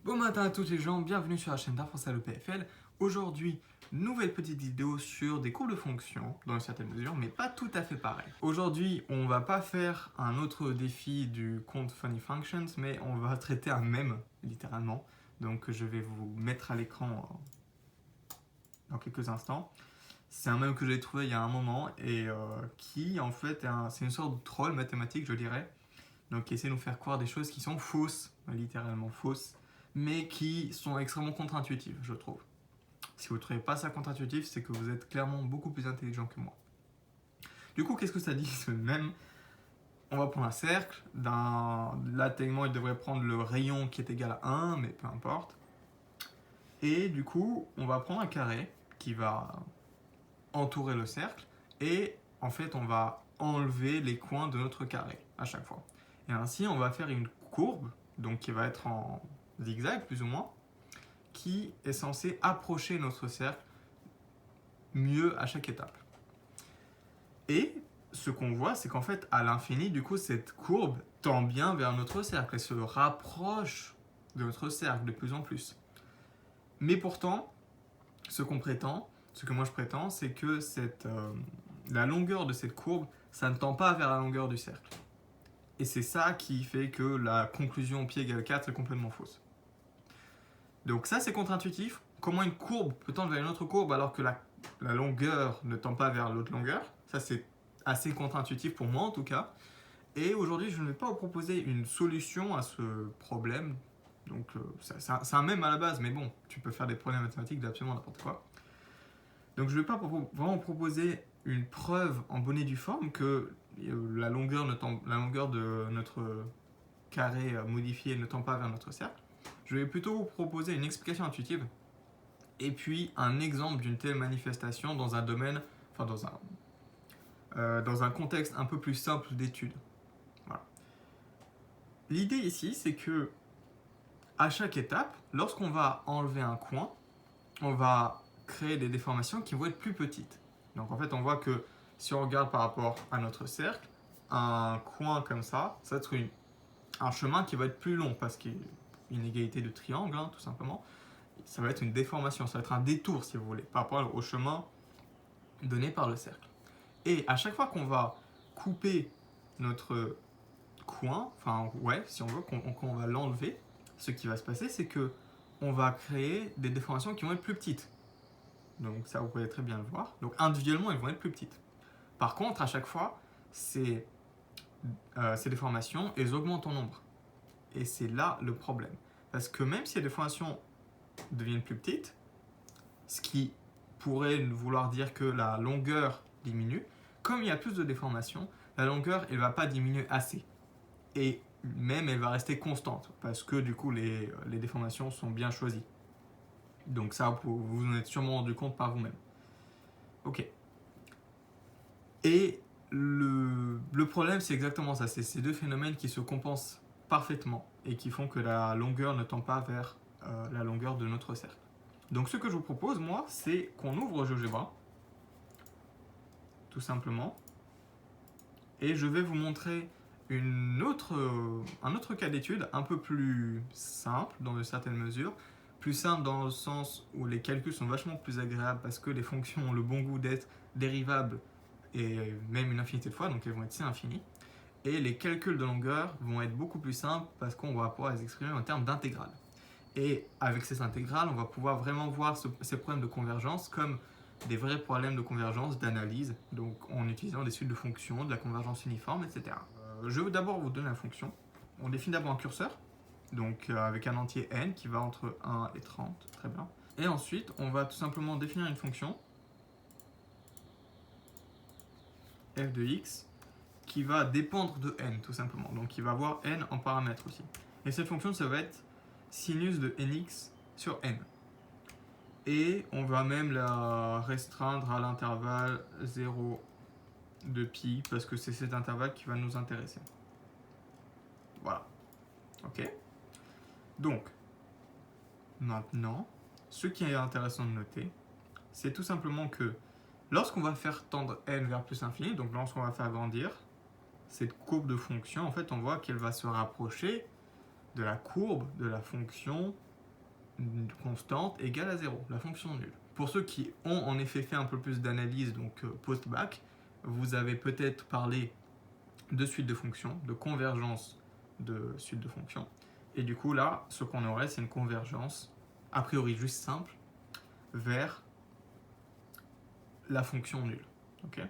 Bon matin à toutes les gens, bienvenue sur la chaîne d'Art Français à l'EPFL. Aujourd'hui, nouvelle petite vidéo sur des courbes de fonctions, dans une certaine mesure, mais pas tout à fait pareil. Aujourd'hui, on va pas faire un autre défi du compte Funny Functions, mais on va traiter un mème, littéralement. Donc je vais vous mettre à l'écran dans quelques instants. C'est un mème que j'ai trouvé il y a un moment et qui, en fait, c'est une sorte de troll mathématique, je dirais. Donc qui essaie de nous faire croire des choses qui sont fausses, littéralement fausses, mais qui sont extrêmement contre-intuitives, je trouve. Si vous ne trouvez pas ça contre-intuitif, c'est que vous êtes clairement beaucoup plus intelligent que moi. Du coup, qu'est-ce que ça dit ce même? On va prendre un cercle, là tellement il devrait prendre le rayon qui est égal à 1, mais peu importe. Et du coup, on va prendre un carré qui va entourer le cercle, et en fait, on va enlever les coins de notre carré à chaque fois. Et ainsi, on va faire une courbe, donc qui va être en zigzag plus ou moins, qui est censée approcher notre cercle mieux à chaque étape. Et ce qu'on voit, c'est qu'en fait, à l'infini, du coup, cette courbe tend bien vers notre cercle et se rapproche de notre cercle de plus en plus. Mais pourtant, ce que moi je prétends, c'est que la longueur de cette courbe, ça ne tend pas vers la longueur du cercle. Et c'est ça qui fait que la conclusion pi égale 4 est complètement fausse. Donc ça, c'est contre-intuitif. Comment une courbe peut tendre vers une autre courbe alors que la longueur ne tend pas vers l'autre longueur? Ça, c'est assez contre-intuitif pour moi en tout cas. Et aujourd'hui, je ne vais pas vous proposer une solution à ce problème. Donc c'est un mème à la base, mais bon, tu peux faire des problèmes mathématiques d'absolument n'importe quoi. Donc je ne vais pas vraiment proposer une preuve en bonne et due forme que la longueur de notre carré modifié ne tend pas vers notre cercle. Je vais plutôt vous proposer une explication intuitive et puis un exemple d'une telle manifestation dans un domaine, enfin dans un contexte un peu plus simple d'étude. Voilà. L'idée ici, c'est que à chaque étape, lorsqu'on va enlever un coin, on va créer des déformations qui vont être plus petites. Donc en fait, on voit que si on regarde par rapport à notre cercle, un coin comme ça va être un chemin qui va être plus long parce qu'il y a une inégalité de triangle, tout simplement. Ça va être une déformation, ça va être un détour, si vous voulez, par rapport au chemin donné par le cercle. Et à chaque fois qu'on va couper notre coin, enfin ouais, si on veut, qu'on va l'enlever, ce qui va se passer, c'est que on va créer des déformations qui vont être plus petites. Donc ça, vous pouvez très bien le voir. Donc individuellement, elles vont être plus petites. Par contre, à chaque fois, ces déformations, elles augmentent en nombre. Et c'est là le problème. Parce que même si les déformations deviennent plus petites, ce qui pourrait vouloir dire que la longueur diminue, comme il y a plus de déformations, la longueur, elle ne va pas diminuer assez. Et même, elle va rester constante, parce que du coup, les déformations sont bien choisies. Donc ça, vous en êtes sûrement rendu compte par vous-même. Ok. Et le problème, c'est exactement ça. C'est ces deux phénomènes qui se compensent parfaitement et qui font que la longueur ne tend pas vers la longueur de notre cercle. Donc ce que je vous propose, moi, c'est qu'on ouvre GeoGebra, tout simplement, et je vais vous montrer un autre cas d'étude un peu plus simple dans une certaine mesure, plus simple dans le sens où les calculs sont vachement plus agréables parce que les fonctions ont le bon goût d'être dérivables et même une infinité de fois, donc elles vont être si infinies. Et les calculs de longueur vont être beaucoup plus simples parce qu'on va pouvoir les exprimer en termes d'intégrales. Et avec ces intégrales, on va pouvoir vraiment voir ces problèmes de convergence comme des vrais problèmes de convergence, d'analyse, donc en utilisant des suites de fonctions, de la convergence uniforme, etc. Je vais d'abord vous donner la fonction. On définit d'abord un curseur, donc avec un entier n qui va entre 1 et 30, très bien. Et ensuite, on va tout simplement définir une fonction, f de x, qui va dépendre de n, tout simplement. Donc il va avoir n en paramètres aussi. Et cette fonction, ça va être sinus de nx sur n. Et on va même la restreindre à l'intervalle 0 de pi, parce que c'est cet intervalle qui va nous intéresser. Voilà. Ok. Donc, maintenant, ce qui est intéressant de noter, c'est tout simplement que lorsqu'on va faire tendre n vers plus infini, donc lorsqu'on va faire grandir, cette courbe de fonction, en fait, on voit qu'elle va se rapprocher de la courbe de la fonction constante égale à 0, la fonction nulle. Pour ceux qui ont en effet fait un peu plus d'analyse, donc post-bac, vous avez peut-être parlé de suite de fonctions, de convergence de suite de fonctions. Et du coup, là, ce qu'on aurait, c'est une convergence, a priori juste simple, vers la fonction nulle. Okay.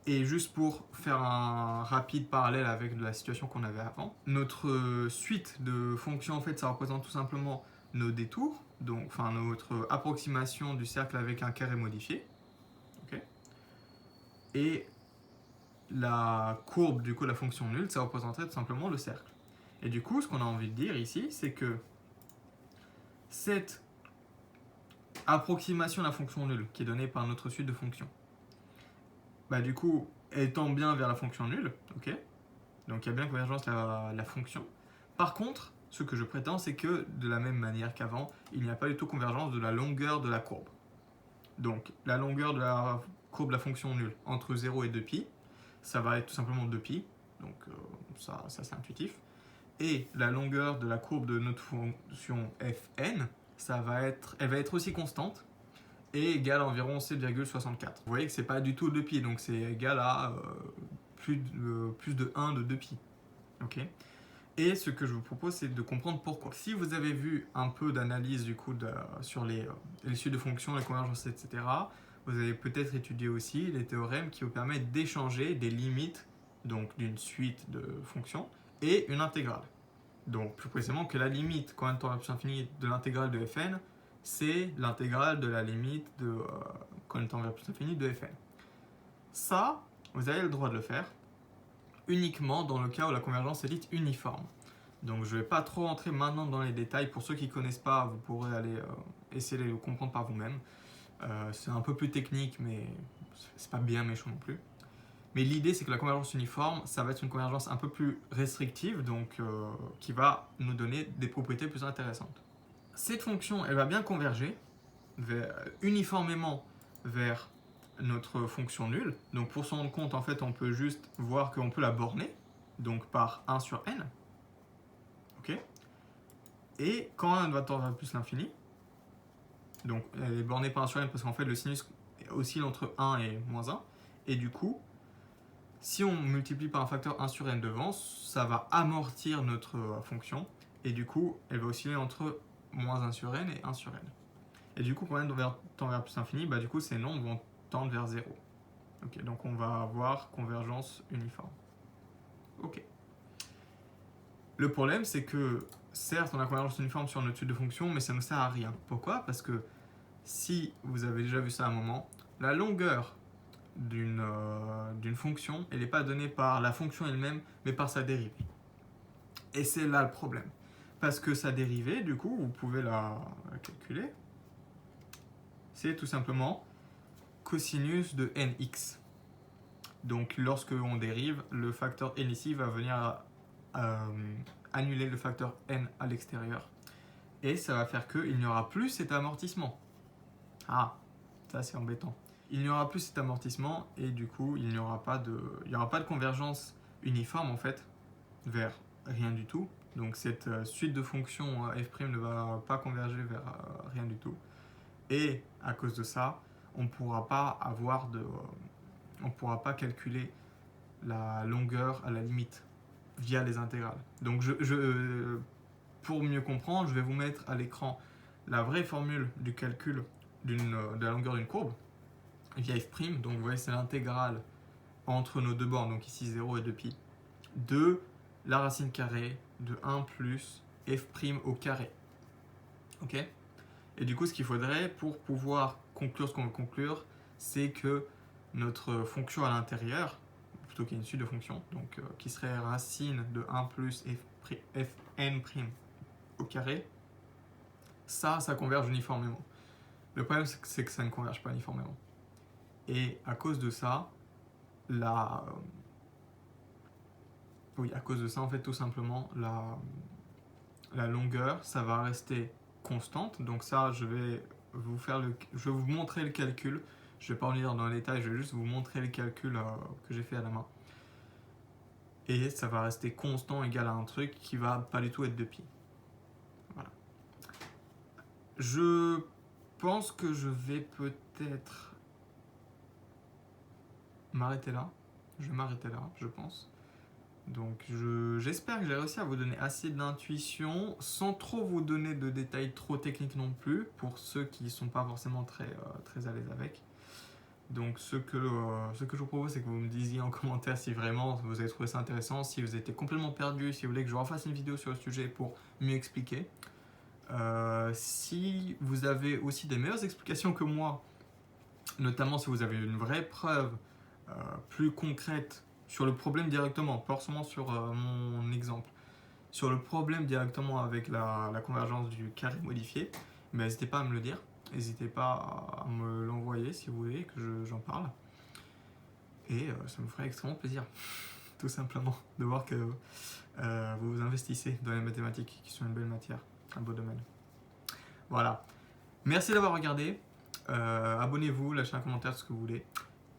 Et juste pour faire un rapide parallèle avec la situation qu'on avait avant, notre suite de fonctions, en fait, ça représente tout simplement nos détours, donc, enfin notre approximation du cercle avec un carré modifié. Okay. Et la courbe, du coup, la fonction nulle, ça représenterait tout simplement le cercle. Et du coup, ce qu'on a envie de dire ici, c'est que cette approximation de la fonction nulle, qui est donnée par notre suite de fonctions, bah, du coup, elle tend bien vers la fonction nulle, ok. Donc il y a bien convergence de la fonction. Par contre, ce que je prétends, c'est que de la même manière qu'avant, il n'y a pas du tout convergence de la longueur de la courbe. Donc la longueur de la courbe de la fonction nulle entre 0 et 2π, ça va être tout simplement 2π, donc ça c'est intuitif. Et la longueur de la courbe de notre fonction fn, elle va être aussi constante et égale à environ 7,64. Vous voyez que c'est pas du tout 2π, donc c'est égal à plus de 1 de 2π. Okay. Et ce que je vous propose, c'est de comprendre pourquoi. Si vous avez vu un peu d'analyse du coup sur les suites de fonctions, les convergences, etc., vous avez peut-être étudié aussi les théorèmes qui vous permettent d'échanger des limites donc d'une suite de fonctions et une intégrale. Donc plus précisément que la limite quand n tend vers plus infini de l'intégrale de fn, c'est l'intégrale de la limite de quand n tend vers plus infini de fn. Ça, vous avez le droit de le faire uniquement dans le cas où la convergence est dite uniforme. Donc je ne vais pas trop entrer maintenant dans les détails. Pour ceux qui ne connaissent pas, vous pourrez aller essayer de le comprendre par vous-même. C'est un peu plus technique, mais c'est pas bien méchant non plus. Mais l'idée, c'est que la convergence uniforme, ça va être une convergence un peu plus restrictive, donc qui va nous donner des propriétés plus intéressantes. Cette fonction, elle va bien converger uniformément vers notre fonction nulle. Donc pour s'en rendre compte, en fait, on peut juste voir qu'on peut la borner, donc par 1 sur n. Okay. Et quand n va tendre vers plus l'infini, donc elle est bornée par 1 sur n parce qu'en fait le sinus oscille entre 1 et moins 1, et du coup, si on multiplie par un facteur 1 sur n devant, ça va amortir notre fonction, et du coup, elle va osciller entre moins 1 sur n et 1 sur n. Et du coup, quand n tend vers plus infini, bah, du coup, ces nombres vont tendre vers 0. Okay, donc on va avoir convergence uniforme. Ok. Le problème, c'est que, certes, on a convergence uniforme sur notre suite de fonctions, mais ça ne sert à rien. Pourquoi? Parce que si vous avez déjà vu ça à un moment, la longueur d'une fonction, elle n'est pas donnée par la fonction elle-même, mais par sa dérivée. Et c'est là le problème. Parce que sa dérivée, du coup, vous pouvez la calculer, c'est tout simplement cosinus de nx. Donc lorsque on dérive, le facteur n ici va venir annuler le facteur n à l'extérieur. Et ça va faire qu'il n'y aura plus cet amortissement. Ah, ça c'est embêtant. Il n'y aura plus cet amortissement et du coup il n'y aura pas de convergence uniforme en fait vers rien du tout. Donc cette suite de fonctions f' ne va pas converger vers rien du tout. Et à cause de ça, on ne pourra pas calculer la longueur à la limite via les intégrales. Donc pour mieux comprendre, je vais vous mettre à l'écran la vraie formule du calcul de la longueur d'une courbe via f'. Donc vous voyez, c'est l'intégrale entre nos deux bornes, donc ici 0 et 2π, de la racine carrée de 1 plus f' au carré. Ok? Et du coup, ce qu'il faudrait pour pouvoir conclure ce qu'on veut conclure, c'est que notre fonction à l'intérieur, plutôt qu'il y ait une suite de fonctions, donc qui serait racine de 1 plus fn' au carré, ça converge uniformément. Le problème, c'est que ça ne converge pas uniformément. Et à cause de ça, à cause de ça, en fait, tout simplement, la longueur, ça va rester constante. Donc ça, je vais vous montrer le calcul. Je ne vais pas revenir dans les détails, je vais juste vous montrer le calcul que j'ai fait à la main. Et ça va rester constant, égal à un truc qui va pas du tout être 2π. Voilà. Je pense que je vais peut-être m'arrêter là. Je vais m'arrêter là, je pense. Donc j'espère que j'ai réussi à vous donner assez d'intuition sans trop vous donner de détails trop techniques non plus pour ceux qui ne sont pas forcément très à l'aise avec. Donc ce que je vous propose, c'est que vous me disiez en commentaire si vraiment vous avez trouvé ça intéressant, si vous étiez complètement perdu, si vous voulez que je refasse une vidéo sur le sujet pour mieux expliquer. Si vous avez aussi des meilleures explications que moi, notamment si vous avez une vraie preuve plus concrète sur le problème directement, pas forcément sur mon exemple, sur le problème directement avec la convergence du carré modifié, n'hésitez pas à me le dire, n'hésitez pas à me l'envoyer si vous voulez que j'en parle. Et ça me ferait extrêmement plaisir, tout simplement, de voir que vous vous investissez dans les mathématiques, qui sont une belle matière, un beau domaine. Voilà. Merci d'avoir regardé. Abonnez-vous, lâchez un commentaire, ce que vous voulez.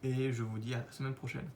Et je vous dis à la semaine prochaine.